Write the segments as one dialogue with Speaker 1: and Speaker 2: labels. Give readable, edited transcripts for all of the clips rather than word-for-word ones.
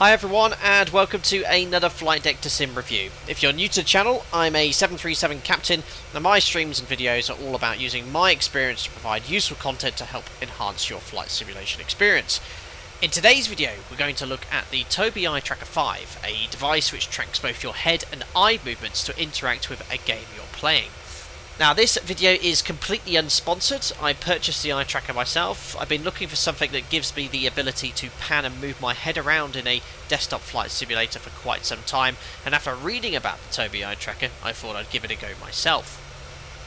Speaker 1: Hi everyone, and welcome to another Flight Deck to Sim review. If you're new to the channel, I'm a 737 captain, and my streams and videos are all about using my experience to provide useful content to help enhance your flight simulation experience. In today's video, we're going to look at the Tobii Eye Tracker 5, a device which tracks both your head and eye movements to interact with a game you're playing. Now, this video is completely unsponsored. I purchased the eye tracker myself. I've been looking for something that gives me the ability to pan and move my head around in a desktop flight simulator for quite some time, and after reading about the Tobii Eye Tracker, I thought I'd give it a go myself.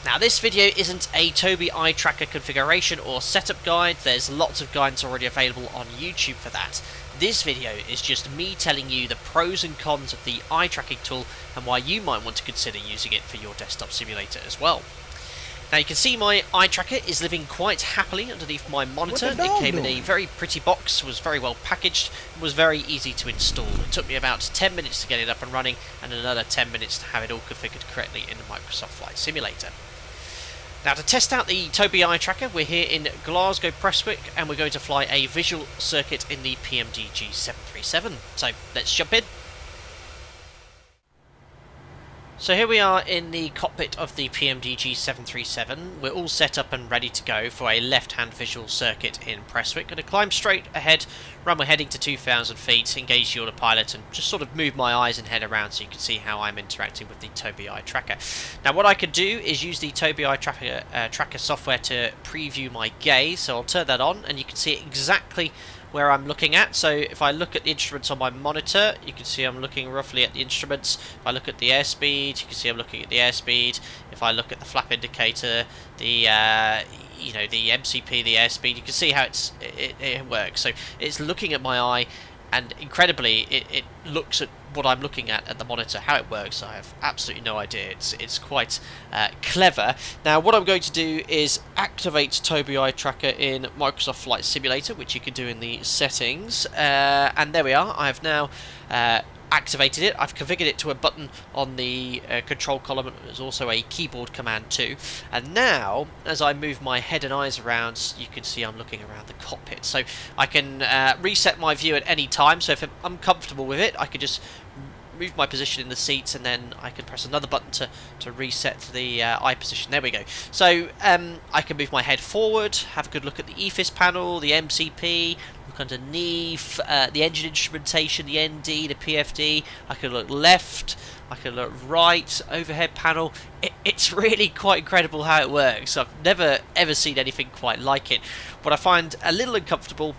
Speaker 1: Now, this video isn't a Tobii Eye Tracker configuration or setup guide. There's lots of guidance already available on YouTube for that. This video is just me telling you the pros and cons of the eye tracking tool and why you might want to consider using it for your desktop simulator as well. Now, you can see my eye tracker is living quite happily underneath my monitor. It came in a very pretty box, was very well packaged, and was very easy to install. It took me about 10 minutes to get it up and running, and another 10 minutes to have it all configured correctly in the Microsoft Flight Simulator. Now, to test out the Tobii Eye Tracker, we're here in Glasgow Prestwick, and we're going to fly a visual circuit in the PMDG 737. So, let's jump in. So here we are in the cockpit of the PMDG 737. We're all set up and ready to go for a left-hand visual circuit in Prestwick. Going to climb straight ahead, runway heading to 2,000 feet, engage the autopilot, and just sort of move my eyes and head around so you can see how I'm interacting with the Tobii Eye Tracker. Now, what I could do is use the Tobii Eye Tracker software to preview my gaze. So I'll turn that on, and you can see exactly where I'm looking at. So if I look at the instruments on my monitor, you can see I'm looking roughly at the instruments. If I look at the airspeed, you can see I'm looking at the airspeed. If I look at the flap indicator, the the MCP, the airspeed, you can see how it works. So it's looking at my eye, and incredibly, it looks at what I'm looking at the monitor. How it works, I have absolutely no idea. It's quite clever. Now, what I'm going to do is activate Tobii Eye Tracker in Microsoft Flight Simulator, which you can do in the settings. And there we are. I've now activated it. I've configured it to a button on the control column. There's also a keyboard command too. And now, as I move my head and eyes around, you can see I'm looking around the cockpit. So I can reset my view at any time. So if I'm uncomfortable with it, I could just move my position in the seats, and then I can press another button to reset the eye position. There we go. So I can move my head forward, have a good look at the EFIS panel, the MCP, look underneath, the engine instrumentation, the ND, the PFD. I can look left, I can look right, overhead panel. It's really quite incredible how it works. I've never ever seen anything quite like it. What I find a little uncomfortable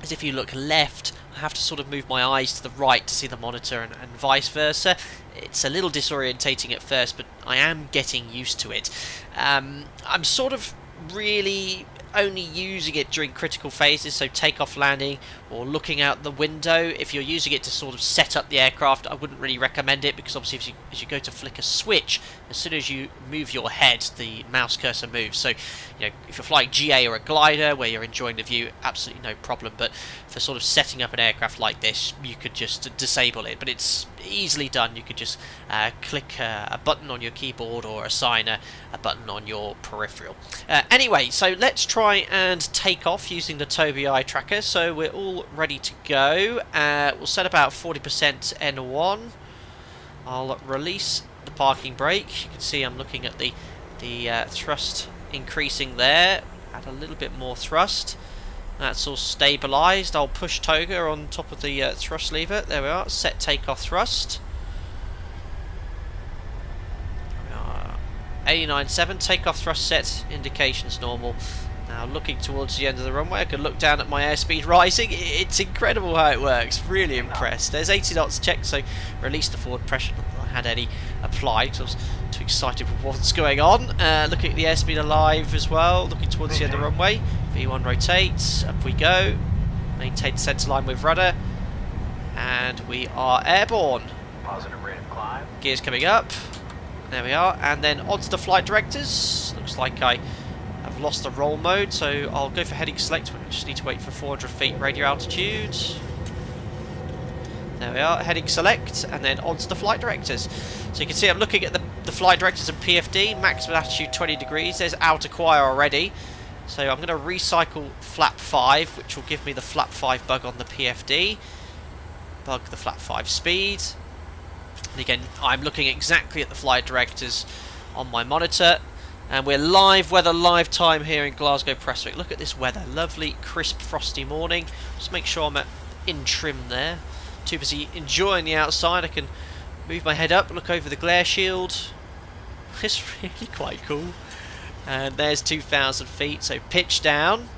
Speaker 1: is if you look left, I have to sort of move my eyes to the right to see the monitor, and vice versa. It's a little disorientating at first, but I am getting used to it. I'm sort of really only using it during critical phases, so takeoff, landing, or looking out the window. If you're using it to sort of set up the aircraft, I wouldn't really recommend it, because obviously as you go to flick a switch, as soon as you move your head, the mouse cursor moves. So, if you're flying GA or a glider where you're enjoying the view, absolutely no problem. But for sort of setting up an aircraft like this, you could just disable it. But it's easily done. You could just click a button on your keyboard or assign a button on your peripheral. Anyway, so let's try and take off using the Tobii Eye Tracker. So we're all ready to go. We'll set about 40% N1. I'll release the parking brake. You can see I'm looking at the thrust increasing there. Add a little bit more thrust. That's all stabilised. I'll push Toga on top of the thrust lever. There we are. Set takeoff thrust. 89.7. Takeoff thrust set. Indications normal. Now looking towards the end of the runway, I can look down at my airspeed rising. It's incredible how it works. Really impressed. There's 80 knots checked, so release the forward pressure. Not that I had any applied because I was too excited with what's going on. Looking at the airspeed alive as well. Looking towards the end of the runway. V1 rotates. Up we go. Maintain centre line with rudder. And we are airborne.
Speaker 2: Positive rate of climb.
Speaker 1: Gears coming up. There we are. And then onto the flight directors. Looks like I've lost the roll mode, so I'll go for heading select. We just need to wait for 400 feet radio altitude. There we are, heading select, and then onto the flight directors. So you can see I'm looking at the flight directors and PFD, maximum altitude 20 degrees. There's outer choir already. So I'm going to recycle flap 5, which will give me the flap 5 bug on the PFD. bug the flat 5 speed. And again, I'm looking exactly at the flight directors on my monitor. And we're live weather, live time here in Glasgow Prestwick. Look at this weather. Lovely, crisp, frosty morning. Just make sure I'm in trim there. Too busy enjoying the outside. I can move my head up, look over the glare shield. It's really quite cool. And there's 2,000 feet, so pitch down.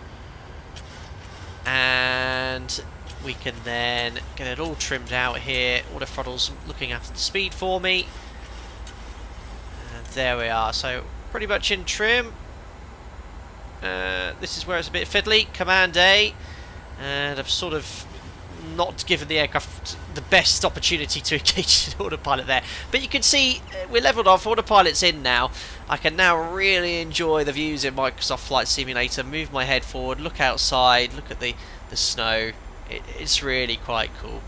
Speaker 1: And we can then get it all trimmed out here. Auto throttle's looking after the speed for me. And there we are. So pretty much in trim. This is where it's a bit fiddly. Command A. And I've sort of not given the aircraft the best opportunity to engage in autopilot there. But you can see we're leveled off. Autopilot's in now. I can now really enjoy the views in Microsoft Flight Simulator. Move my head forward, look outside, look at the snow. It's really quite cool.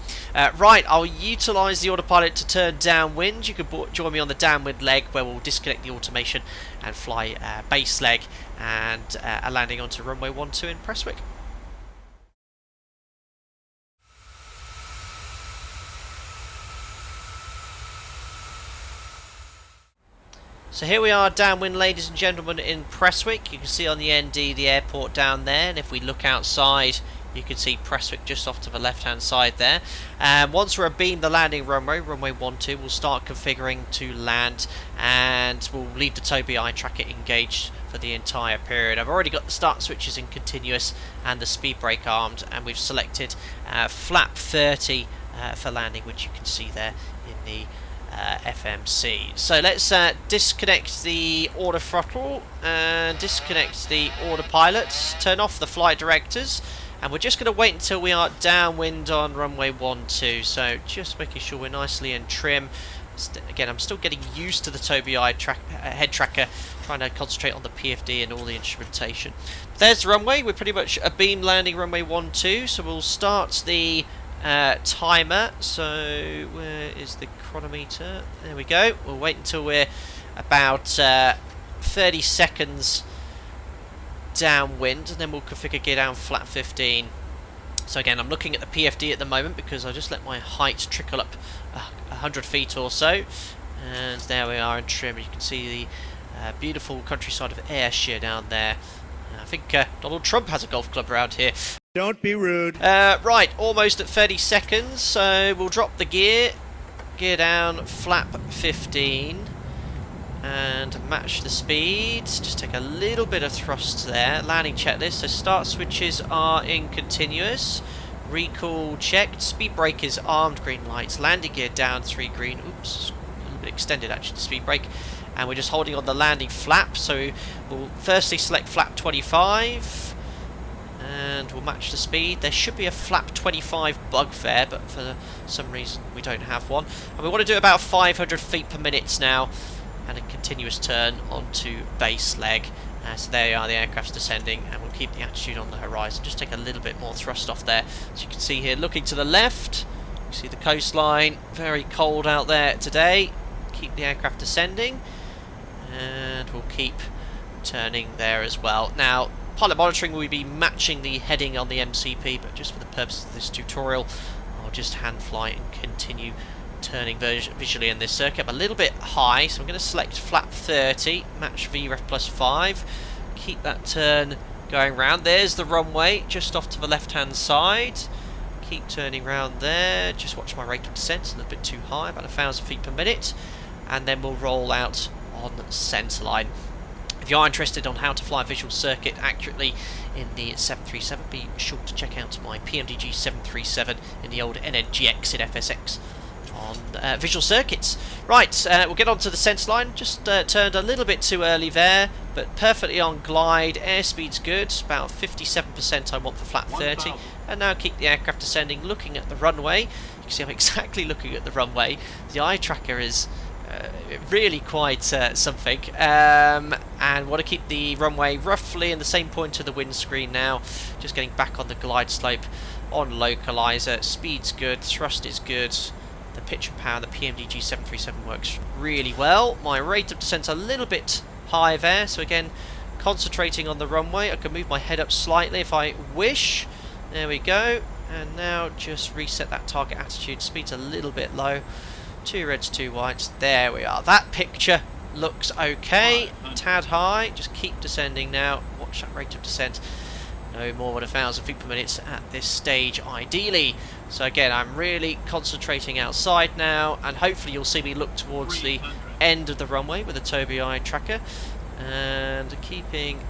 Speaker 1: Right, I'll utilise the autopilot to turn downwind. You can join me on the downwind leg where we'll disconnect the automation and fly base leg and a landing onto runway 12 in Prestwick. So here we are downwind, ladies and gentlemen, in Prestwick. You can see on the ND the airport down there, and if we look outside you can see Prestwick just off to the left hand side there. Once we're abeam the landing runway, runway 12, we'll start configuring to land, and we'll leave the Tobii eye tracker engaged for the entire period. I've already got the start switches in continuous and the speed brake armed, and we've selected flap 30 for landing, which you can see there in the FMC. So let's disconnect the auto throttle and disconnect the autopilot, turn off the flight directors, and we're just going to wait until we are downwind on runway 12. So just making sure we're nicely in trim. Again, I'm still getting used to the Tobii eye head tracker, trying to concentrate on the PFD and all the instrumentation. There's the runway. We're pretty much abeam landing runway 12, so we'll start the timer. So where is the chronometer? There we go. We'll wait until we're about 30 seconds downwind, and then we'll configure gear down flat 15. So again, I'm looking at the PFD at the moment because I just let my height trickle up 100 feet or so, and there we are in trim. You can see the beautiful countryside of Ayrshire down there. I think Donald Trump has a golf club around here.
Speaker 3: Don't be rude.
Speaker 1: Right, almost at 30 seconds, so we'll drop the gear down flap 15 and match the speed. Just take a little bit of thrust there. Landing checklist, so start switches are in continuous, recall checked, speed brake is armed, green lights, landing gear down 3 green, oops, a little bit extended actually the speed brake, and we're just holding on the landing flap. So we'll firstly select flap 25 and we'll match the speed. There should be a flap 25 bug there, but for some reason we don't have one, and we want to do about 500 feet per minute now, and a continuous turn onto base leg. So there you are, the aircraft's descending, and we'll keep the attitude on the horizon. Just take a little bit more thrust off there. As you can see here, looking to the left, you see the coastline. Very cold out there today. Keep the aircraft descending, and we'll keep turning there as well. Now, pilot monitoring will be matching the heading on the MCP, but just for the purposes of this tutorial, I'll just hand fly and continue turning visually in this circuit. I'm a little bit high, so I'm going to select flap 30, match VREF plus 5, keep that turn going round. There's the runway just off to the left hand side, keep turning round there. Just watch my rate of descent, it's a little bit too high, about 1,000 feet per minute, and then we'll roll out on centerline. If you are interested on how to fly a visual circuit accurately in the 737, be sure to check out my PMDG 737 in the old NNGX in FSX on visual circuits. Right, we'll get on to the centerline. Just turned a little bit too early there, but perfectly on glide. Airspeed's good, about 57% I want for flat 30. And now keep the aircraft descending, looking at the runway. You can see I'm exactly looking at the runway. The eye tracker is really quite something, and want to keep the runway roughly in the same point of the windscreen now. Just getting back on the glide slope on localizer. Speed's good, thrust is good, the pitch and power, the PMDG 737 works really well. My rate of descent's a little bit high there, so again, concentrating on the runway. I can move my head up slightly if I wish. There we go. And now just reset that target attitude. Speed's a little bit low. 2 reds, 2 whites. There we are. That picture looks okay. Tad high. Just keep descending now. Watch that rate of descent. No more than 1,000 feet per minute at this stage, ideally. So again, I'm really concentrating outside now, and hopefully you'll see me look towards the end of the runway with the Tobii Eye tracker, and keeping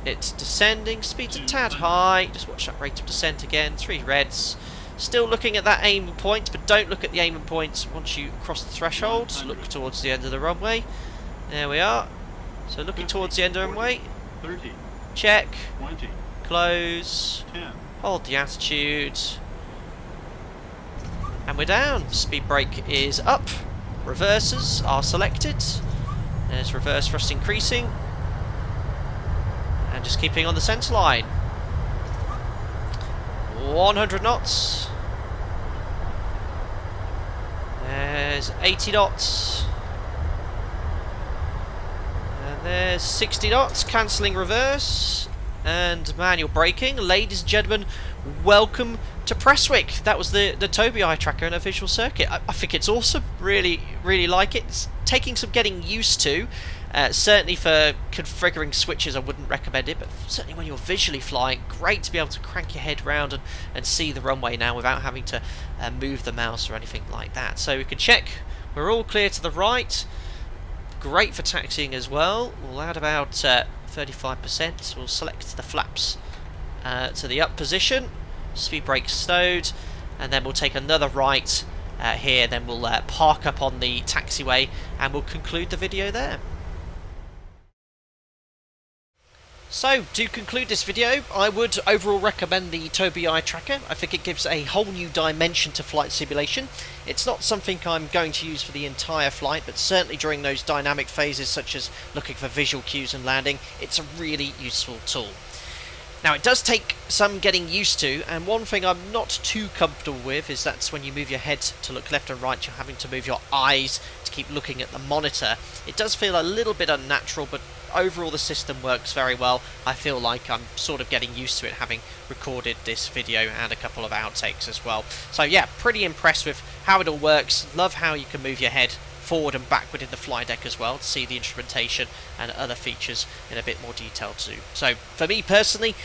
Speaker 1: it descending. Speed's a tad high. Just watch that rate of descent again. 3 reds. Still looking at that aiming point, but don't look at the aiming point once you cross the threshold. Look towards the end of the runway. There we are. So looking towards the end of the runway.
Speaker 3: 30,
Speaker 1: Check.
Speaker 3: 20,
Speaker 1: Close.
Speaker 3: 10.
Speaker 1: Hold the attitude. And we're down. Speed brake is up. Reversers are selected. There's reverse thrust increasing. And just keeping on the centre line. 100 knots. There's 80 knots. And there's 60 knots. Cancelling reverse. And manual braking. Ladies and gentlemen, welcome to Prestwick. That was the Tobii Eye tracker and a visual circuit. I think it's awesome. Really like it. It's taking some getting used to. Certainly for configuring switches I wouldn't recommend it, but certainly when you're visually flying, great to be able to crank your head round and see the runway now without having to move the mouse or anything like that. So we can check we're all clear to the right. Great for taxiing as well. We'll add about 35%, so we'll select the flaps to the up position, speed brake stowed, and then we'll take another right here, then we'll park up on the taxiway and we'll conclude the video there. So, to conclude this video, I would overall recommend the Tobii Eye tracker. I think it gives a whole new dimension to flight simulation. It's not something I'm going to use for the entire flight, but certainly during those dynamic phases such as looking for visual cues and landing, it's a really useful tool. Now, it does take some getting used to, and one thing I'm not too comfortable with is that's when you move your head to look left and right, you're having to move your eyes to keep looking at the monitor. It does feel a little bit unnatural, but overall the system works very well. I feel like I'm sort of getting used to it, having recorded this video and a couple of outtakes as well. So yeah, pretty impressed with how it all works. Love how you can move your head forward and backward in the fly deck as well to see the instrumentation and other features in a bit more detail too. So for me personally,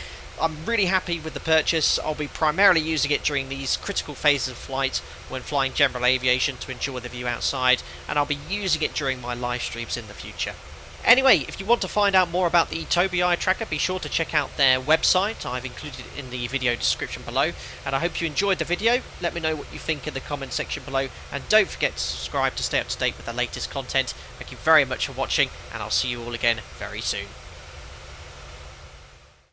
Speaker 1: I'm really happy with the purchase. I'll be primarily using it during these critical phases of flight when flying general aviation to enjoy the view outside, and I'll be using it during my live streams in the future. Anyway, if you want to find out more about the Tobii Eye tracker, be sure to check out their website. I've included it in the video description below, and I hope you enjoyed the video. Let me know what you think in the comment section below, and don't forget to subscribe to stay up to date with the latest content. Thank you very much for watching, and I'll see you all again very soon.